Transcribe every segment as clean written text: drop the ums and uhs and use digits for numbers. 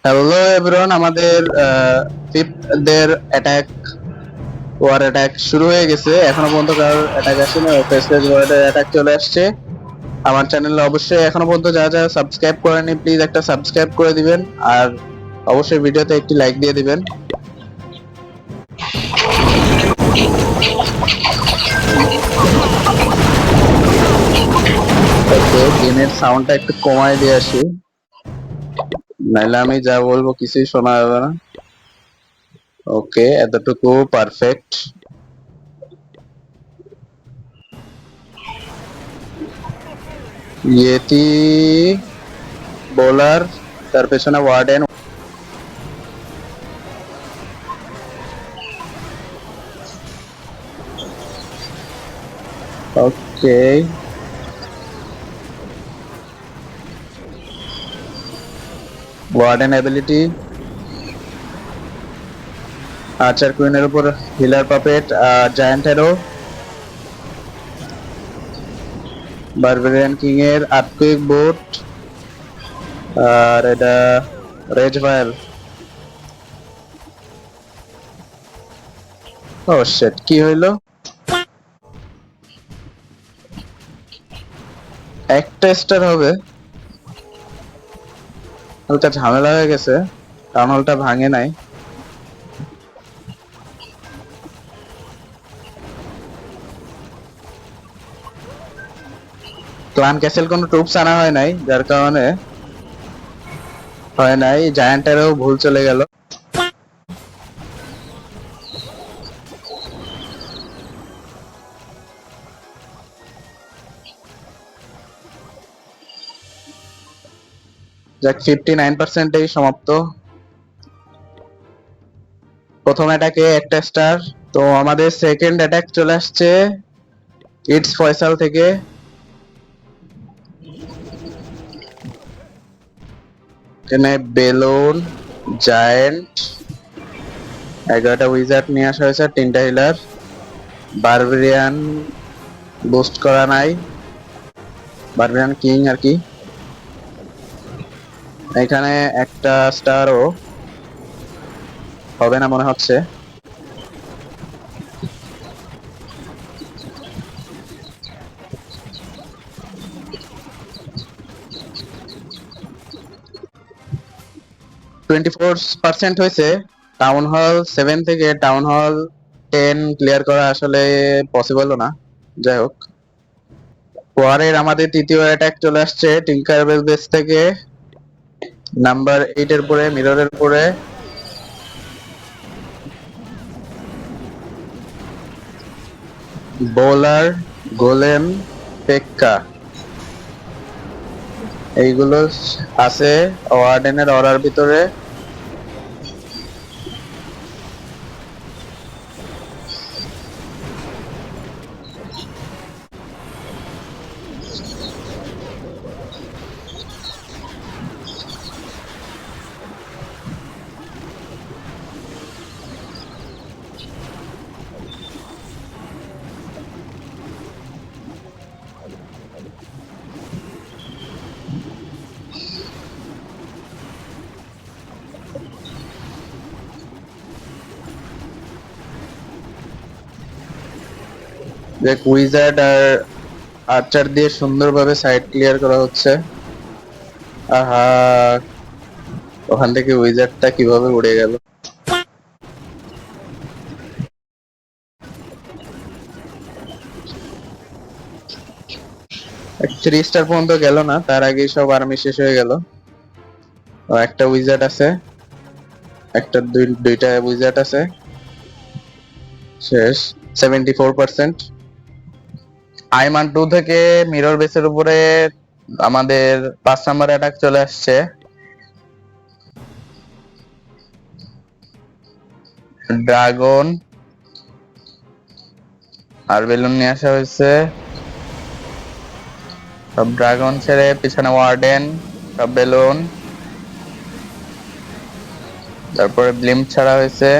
Hello everyone, আমাদের fifth দের attack war attack শুরু হয়ে গেছে। এখনো পর্যন্ত কারোর অ্যাটাক আসেনি, ফেসলেস ওয়ারের অ্যাটাক চলে আসছে। আমার চ্যানেলে অবশ্যই এখনো পর্যন্ত যারা যারা সাবস্ক্রাইব করেনি প্লিজ একটা সাবস্ক্রাইব করে দিবেন, আর অবশ্যই ভিডিওতে একটি লাইক দিয়ে দিবেন। ওকে, গেমের সাউন্ডটা একটু কমায় দিয়ে আসি, নাইলে আমি যা বলবো কিছুই শোনা যাবে না। ওকে, এতটুকু পারফেক্ট। ইয়েতি বোলার, তার পেছনে warden. Okay, warden ability, archer কুইনের উপর healer puppet, giant arrow, barbarian king এর আর্থকুইক বোট, আর এটা রেজ ভায়াল। ও শিট, কি হইলো? একটা স্টার হবে, হালকা ঝামেলা হয়ে গেছে, টাউন হলটা ভাঙে নাই। ক্লান ক্যাসেল কোনো ট্রুপস আনা হয় নাই, যার কারণে হয় নাই। জায়ান্টেরও ভুল চলে গেল। যাক, 59%এই সমাপ্ত। প্রথম অ্যাটাকে একটা স্টার। তো আমাদের সেকেন্ড অ্যাটাক চলে আসছে ইটস ফয়সাল থেকে। এখানে বেলুন, জায়েন্ট, 11টা উইজার্ড নিয়ে আসা হয়েছে, 3টা হিলার। বারবেরিয়ান বুস্ট করা নাই, বারবেরিয়ান কিং আর কি। এখানে একটা স্টারও হবে না মনে হচ্ছে। %24 হয়েছে। টাউন হল 7 থেকে টাউন হল 10 ক্লিয়ার করা আসলে পসিবলও না। যাই হোক, পরের আমাদের তৃতীয় অ্যাটাক চলে আসছে টিঙ্কারবেল বেস থেকে, নাম্বার 8 এর পরে, মিররের পরে। বোলার, গোলেম, পেক্কা, এইগুলো আছে ওয়ার্ডেনের অরার ভিতরে। যে উইজার্ড আর আর্চার দিয়ে সুন্দরভাবে সাইড ক্লিয়ার করা হচ্ছে। আহা, ওখান থেকে উইজার্ডটা কিভাবে উড়ে গেল! থ্রি স্টার পর্যন্ত গেল না, তার আগেই সব আর্মি শেষ হয়ে গেল। একটা উইজার্ড আছে, একটা দুইটা উইজার্ড আছে, শেষ। 74%। আইমান 2 থেকে মিরর বেসের উপরে আমাদের 5 নাম্বার অ্যাটাক চলে আসছে। ড্রাগন আর বেলুন নিয়ে আসা হয়েছে। সব ড্রাগন ছেড়ে পিছনে ওয়ার্ডেন, সব বেলুন, তারপরে ব্লিম্প ছাড়া হয়েছে।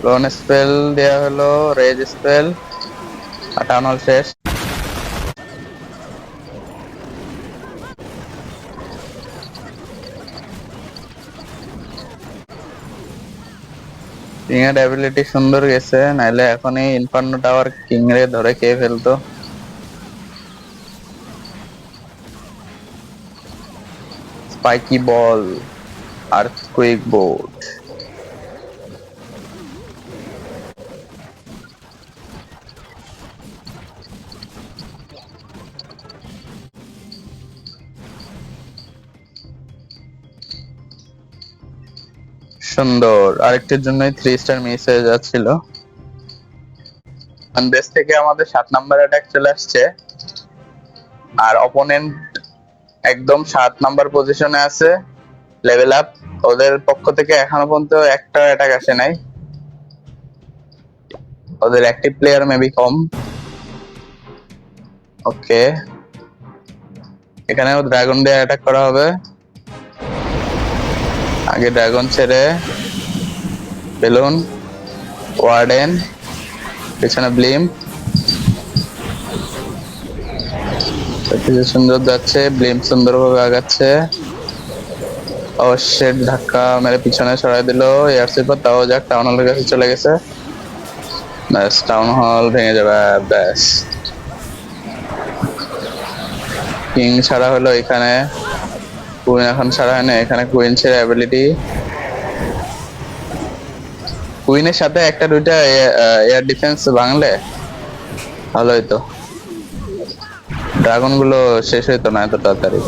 লোন স্পেল দেয়া হলো, রেজ স্পেল, আর টাউন হল শেষ। কিং এর অ্যাবিলিটি সুন্দর গেছে, নাইলে এখনই ইনফার্নো টাওয়ার কিং রে ধরে খেয়ে ফেলতো। স্পাইকি বল, আর্থকুইক বোর্ড। সুন্দর, আরেকটির জন্যই 3 স্টার মিস হয়ে যাচ্ছিল। বেস থেকে আমাদের 7 নাম্বার অ্যাটাক চলে আসছে, আর অপোনেন্ট একদম 7 নাম্বার পজিশনে আছে, লেভেল আপ। ওদের পক্ষ থেকে এখনো পর্যন্ত একটা অ্যাটাক আসে নাই, ওদের অ্যাক্টিভ প্লেয়ার মেবি কম। ওকে, এখানেও ড্রাগন দিয়ে অ্যাটাক করা হবে। আগে ড্রাগন ছেড়ে বেলুন, ওয়ার্ডেন, পেছনে ব্লিম। সুন্দর যাচ্ছে, ব্লিম সুন্দরভাবে আগাচ্ছে। অবশ্যই ধাক্কা মেরে পিছনে সরাই দিল এয়ার সুইপার, তাও যাক টাউন হলের কাছে চলে গেছে। ব্যাস, টাউন হল ভেঙে যাবে। ব্যাস, কিং ছাড়া হলো এখানে, কুইন এখন ছাড়া হয় না। এখানে কুইন ছেড়ে অ্যাবিলিটি, কুইনের সাথে একটা দুইটা এয়ার ডিফেন্স ভাঙলে ভালো হইতো, ড্রাগন গুলো শেষ হইতো না এত তাড়াতাড়ি।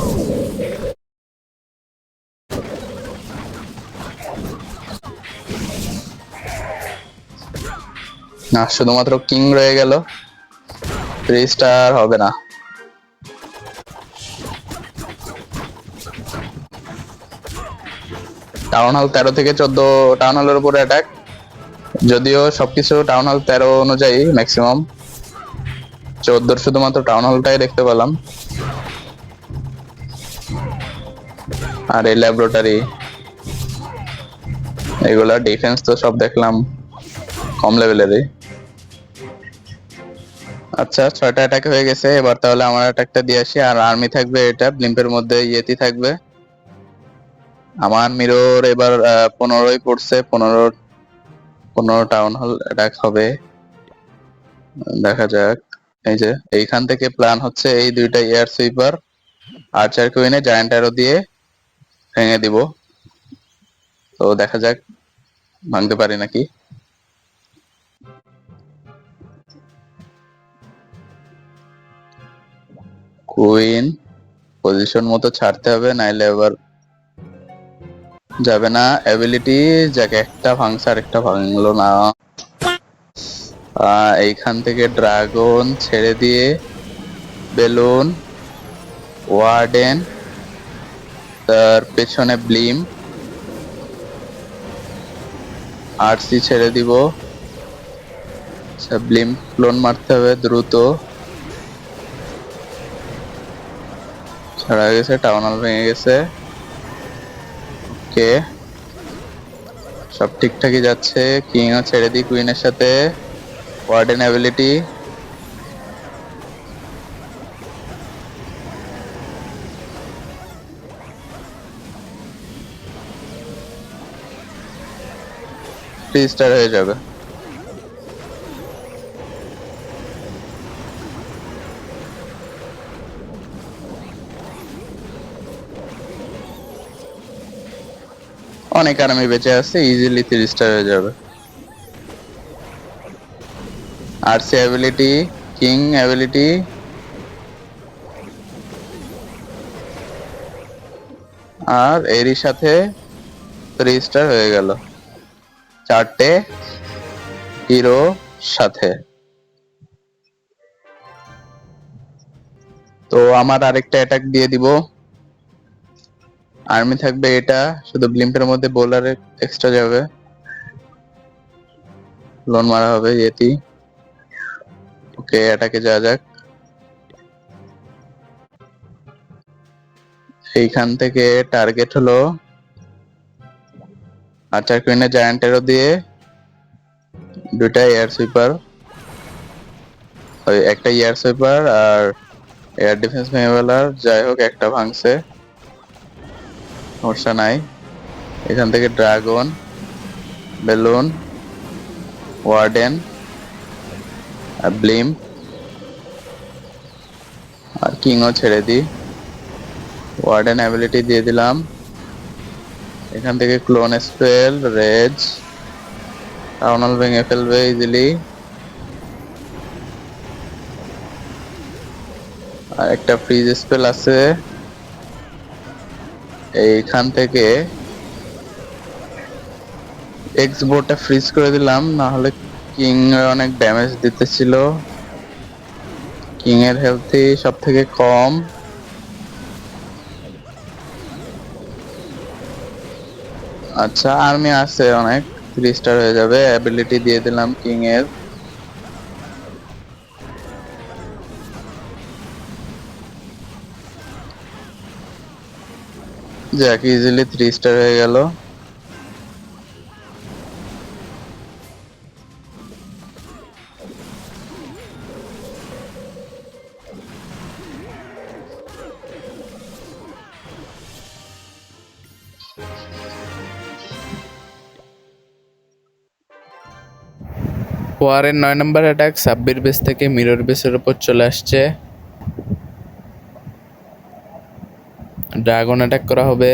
না, শুধুমাত্র কিং রয়ে গেল, 3 স্টার হবে না। টাউন হল 13 থেকে 14 টাউন হলের উপরে অ্যাটাক, যদিও সবকিছু টাউন হল 13 অনুযায়ী ম্যাক্সিমাম, 14 শুধুমাত্র টাউন হলটাই দেখতে পেলাম। আর এই ল্যাবরেটরি, এগুলা ডিফেন্স তো সব দেখলাম কম লেভেলেরই। আচ্ছা, 6টা অ্যাটাক হয়ে গেছে, এবার তাহলে আমার অ্যাটাকটা দিয়ে আসি। আর আর্মি থাকবে, এটা ব্লিম্পের মধ্যে ইয়েতি থাকবে। আমার মিরর এবার 15ই পড়ছে, 15 টাউন হল অ্যাটাক হবে, দেখা যাক। এই যে এইখান থেকে প্ল্যান হচ্ছে এই দুইটা এয়ার সুইপার আর্চার কুইনে জায়ান্ট অ্যারো দিয়ে ভেঙে দিব, তো দেখা যাক ভাঙতে পারি নাকি। কুইন পজিশন মতো ছাড়তে হবে, নাইলে এবার যাবে না। অ্যাবিলিটি যাকে একটা ভাঙছে আর একটা ভাঙলো না। এইখান থেকে ড্রাগন ছেড়ে দিয়ে বেলুন, ওয়ার্ডেন, তার পেছনে ব্লিম, আরসি ছেড়ে দিব। ব্লিম ক্লোন মারতে হবে দ্রুত, ছাড়া গেছে, টাউন হল ভেঙে গেছে। ওকে, সব ঠিকঠাকই যাচ্ছে। কিংও ছেড়ে দিই কুইনের সাথে, ওয়ার্ডেন অ্যাবিলিটি, স্টার হয়ে যাবে। অনেক আর্মি বেঁচে আছে, ইজিলি 3 স্টার হয়ে যাবে। আরসি অ্যাবিলিটি, কিং অ্যাবিলিটি, আর এরই সাথে 3 স্টার হয়ে গেল, 4টে হিরো সাথে। তো আমার আরেকটা অ্যাটাক দিয়ে দিব, আর্মি থাকবে এটা, শুধু ব্লিম্পের মধ্যে বোলার এক্সট্রা যাবে, লোন মারা হবে ইয়েতি। ওকে, অ্যাটাকে যাওয়া যাক। এইখান থেকে টার্গেট হলো আর্চার কুইনের জায়ান্ট অ্যারো দিয়ে দুইটা এয়ার সুইপার, ওই একটা এয়ার সুইপার আর এয়ার ডিফেন্স ভেঙে ফেলার, যাই হোক একটা ভাঙছে, সমস্যা নাই। এখান থেকে ড্রাগন, বেলুন, ওয়ার্ডেন, ব্লিম আর কিংও ছেড়ে দিই। ওয়ার্ডেন অ্যাবিলিটি দিয়ে দিলাম। এখান থেকে clone spell, raise, town hall ভেঙে ফেলবে ইজিলি। আর একটা ফ্রিজ স্পেল আছে, এইখান থেকে এক্স বোর্ডটা ফ্রিজ করে দিলাম, না হলে কিং অনেক ড্যামেজ দিতেছিল। কিং এর হেলথি সব থেকে কম। আচ্ছা, আর্মি আছে অনেক, 3 স্টার হয়ে যাবে। অ্যাবিলিটি দিয়ে দিলাম কিং এর। যাক, ইজিলি 3 স্টার হয়ে গেল। ওয়ারের 9 নম্বর অ্যাটাক সাব্বির বেস থেকে মিরর বেসের উপর চলে আসছে। ড্রাগন অ্যাটাক করা হবে।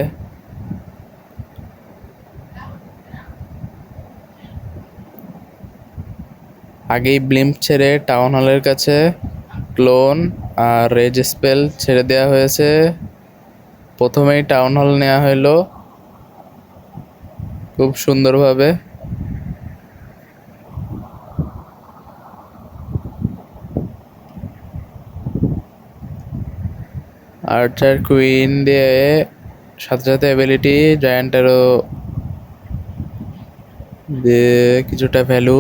আগেই ব্লিম্প ছেড়ে টাউন হলের কাছে ক্লোন আর রেজ স্পেল ছেড়ে দেওয়া হয়েছে। প্রথমেই টাউন হল নেওয়া হলো খুব সুন্দরভাবে। আর্চার কুইন দিয়ে সাথে সাথে অ্যাবিলিটি জায়ান্টেরও দিয়ে কিছুটা ভ্যালু।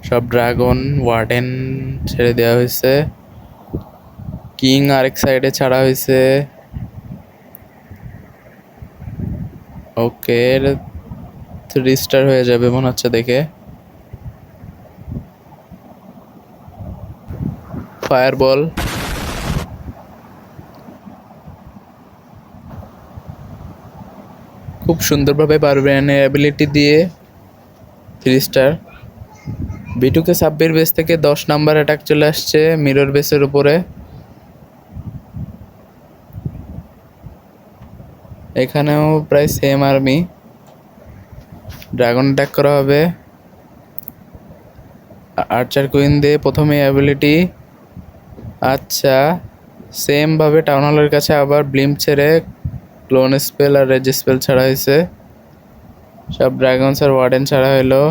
সব ড্রাগন ওয়ার্ডেন ছেড়ে দেওয়া হয়েছে। কিং আরেক সাইডে ছাড়া হয়েছে। ওকে, 3 স্টার হয়ে যাবে মনে হচ্ছে দেখে। ফায়ারবল, খুব সুন্দরভাবে বারবেরিয়ানের অ্যাবিলিটি দিয়ে 3 স্টার। বিটুকে সাব্বির বেস থেকে 10 নাম্বার অ্যাটাক চলে আসছে মিরর বেসের উপরে। এখানেও প্রায় সেম আর্মি। ড্রাগন অ্যাটাক করা হবে। আর্চার কুইন দিয়ে প্রথমে অ্যাবিলিটি। আচ্ছা, সেম ভাবে টাউন হলের কাছে আবার ব্লিম্প ছেড়ে ক্লোন স্পেল আর রেজ স্পেল ছাড়া হয়েছে। সব ড্রাগনস আর ওয়ার্ডেন ছাড়া হলো।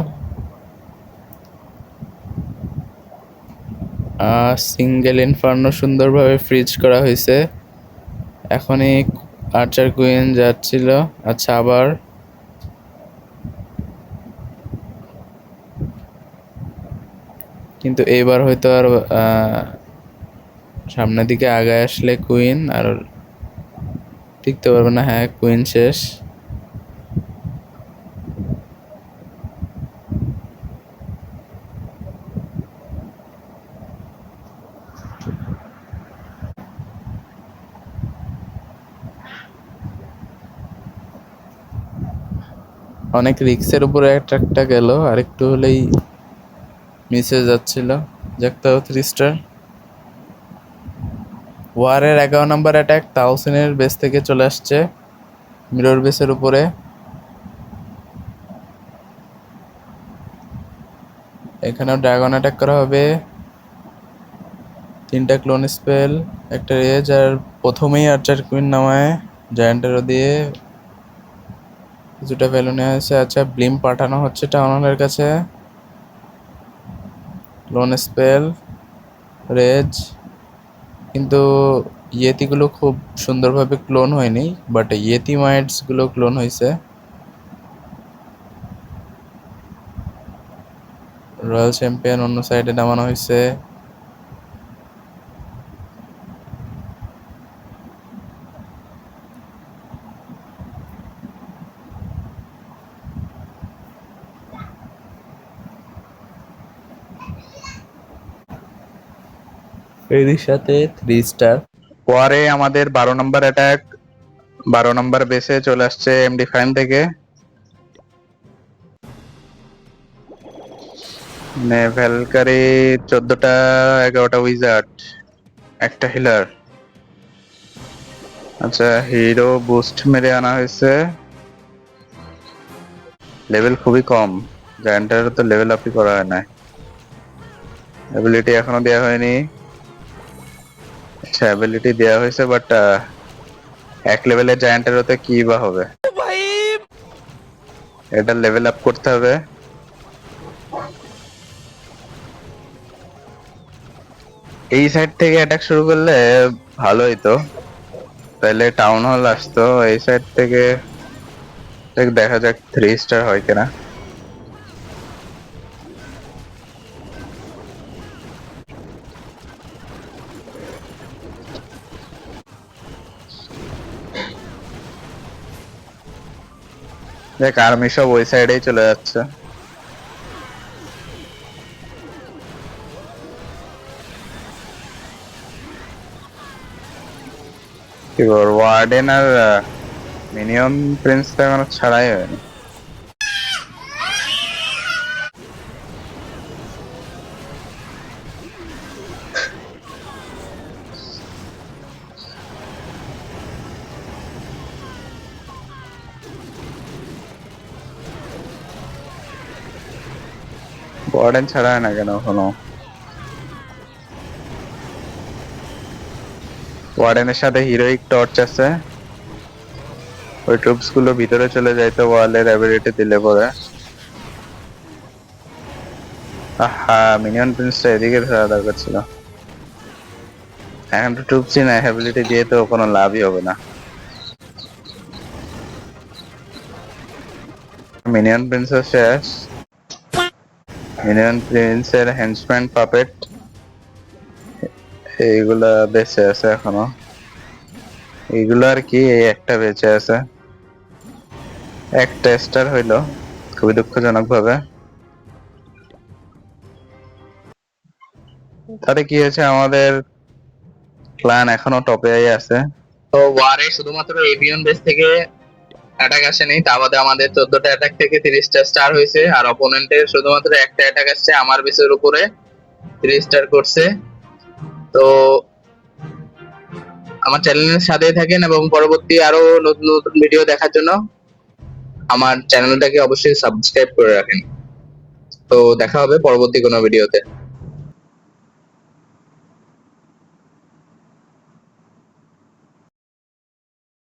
সিঙ্গেল ইনফার্নো সুন্দরভাবে ফ্রিজ করা হয়েছে। এখনই আর্চার কুইন যাচ্ছিল। আচ্ছা, আবার কিন্তু এইবার হয়তো আর সামনের দিকে আগায় আসলে কুইন আর টিকতে পারবে না। হ্যাঁ, কুইন শেষ। অনেক রিক্সের উপরে অ্যাটাকটা গেল, আর একটু হলেই মিস হয়ে যাচ্ছিল। যাকতাও 3 স্টার। ওয়ারের 11 নম্বর অ্যাটাক তাওসিনের বেস থেকে চলে আসছে মিরর বেসের উপরে। এখানেও ড্রাগন অ্যাটাক করা হবে। 3টা ক্লোন স্পেল, একটা রেজ, আর প্রথমেই আর্চার কুইন নামায় জায়ান্টেরও দিয়ে কিছুটা ভ্যালু নেওয়া হয়েছে। আচ্ছা, ব্লিম পাঠানো হচ্ছে টাউন হলের কাছে। ক্লোন স্পেল, রেজ, কিন্তু ইয়েতিগুলো খুব সুন্দরভাবে ক্লোন হয়নি, বাট ইয়েতি মাইটসগুলো ক্লোন হয়েছে। রয়্যাল চ্যাম্পিয়ন অন্য সাইডে নামানো হয়েছে। এর সাথে 3 স্টার। পরে আমাদের 12 নম্বর অ্যাটাক 12 নম্বর বেসে চলে আসছে এমডি5 থেকে। ভ্যালকারি 14টা 11টা উইজার্ড, একটা হিলার। আচ্ছা, হিরো বুস্ট মেরে আনা হয়েছে, লেভেল খুবই কম। জায়ান্টের তো লেভেল আপই করা হয় না, অ্যাবিলিটি এখনো দেওয়া হয়নি। আচ্ছা, অ্যাবিলিটি দেওয়া হয়েছে বাট এক লেভেলের জায়ান্টের হতে কি বা হবে, এটা লেভেল আপ করতে হবে। এই সাইড থেকে অ্যাটাক শুরু করলে ভালোই তো, তাহলে টাউন হল আসতো এই সাইড থেকে। দেখা যাক 3 স্টার হয় কিনা। দেখ আর্মি সব ওই সাইডেই চলে যাচ্ছে। কি বল, ওয়ার্ডেন আর মিনিয়ন প্রিন্স তো এখনো ছাড়াই হয়নি। ওয়ার্ডেন ছাড়া হয় না কেন এখনো? ওয়ার্ডেনের সাথে হিরোইক টর্চ আছে, ওই ট্রুপস গুলো ভিতরে চলে যাইতো ওয়ালের অ্যাবিলিটি দিলে পরে। আহা, মিনিয়ন প্রিন্সটা এদিকে ধরা দরকার ছিল। এখন তো ট্রুপসই না, অ্যাবিলিটি দিয়ে তো কোনো লাভই হবে না। মিনিয়ন প্রিন্সের শেষ। মিনিয়ন প্রিন্সের হেঞ্চম্যান পাপেট এইগুলা বেঁচে আছে এখনো। এইগুলো আর কি, এই একটা বেঁচে আছে, একটা স্টার হইলো খুবই দুঃখজনক ভাবে। তাতে কি হয়েছে, আমাদের ক্লান এখনো টপে আছে। তো ওয়ারে শুধুমাত্র এভিয়ন বেস থেকে অ্যাটাক আসেনি, তা বাদে আমাদের 14টা অ্যাটাক থেকে 30টা স্টার হয়েছে, আর অপোনেন্টের শুধুমাত্র একটা অ্যাটাক আসছে আমার বেসের উপরে, 3 স্টার করছে। তো আমার চ্যানেলের সাথেই থাকেন এবং পরবর্তী আরো নতুন নতুন ভিডিও দেখার জন্য আমার চ্যানেলটাকে অবশ্যই সাবস্ক্রাইব করে রাখেন। তো দেখা হবে পরবর্তী কোনো ভিডিওতে।